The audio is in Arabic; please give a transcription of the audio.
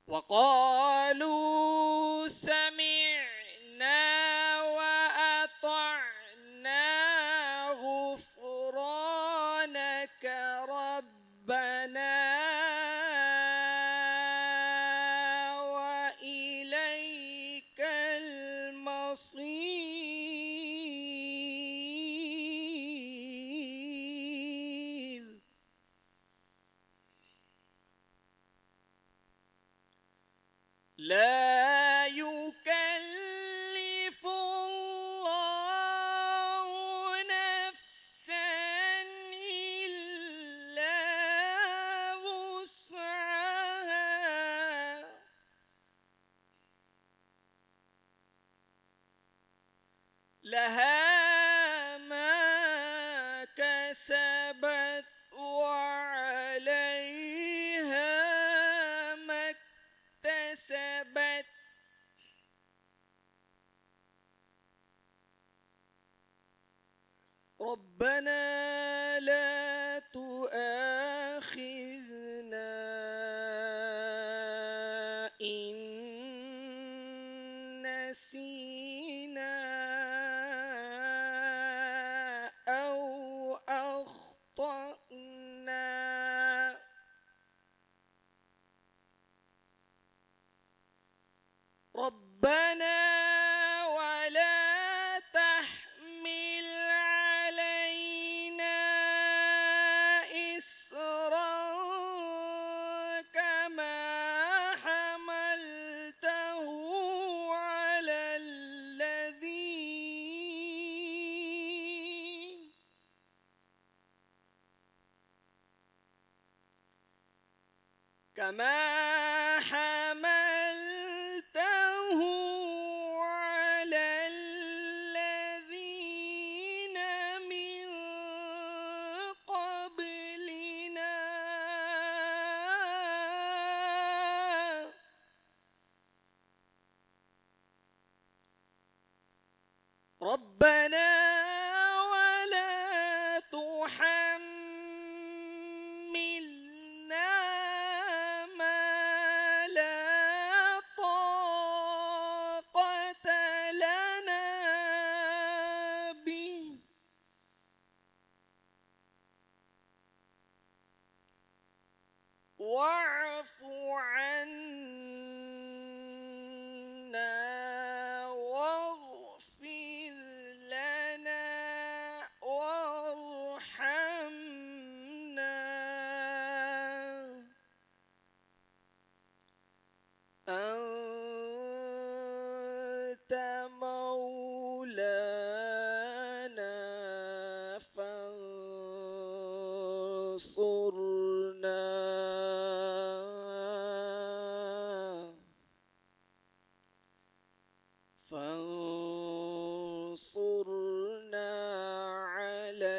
وقالوا سمعنا وأطعنا غفرانك ربنا وإليك المصير. لا يكلف الله نفسا إلا وسعها لها ما كسبت وعليها ما اكتسبت. ربنا لا تؤاخذنا إن نسينا أو أخطأنا. ربنا ولا تحمل علينا إصرا كما حملته على الذين كما حملته على الذين من قبلنا. ربنا ولا تحملنا ما لا طاقة لنا به واعف عنا واغفر لنا وارحمنا أنت مولانا فانصرنا على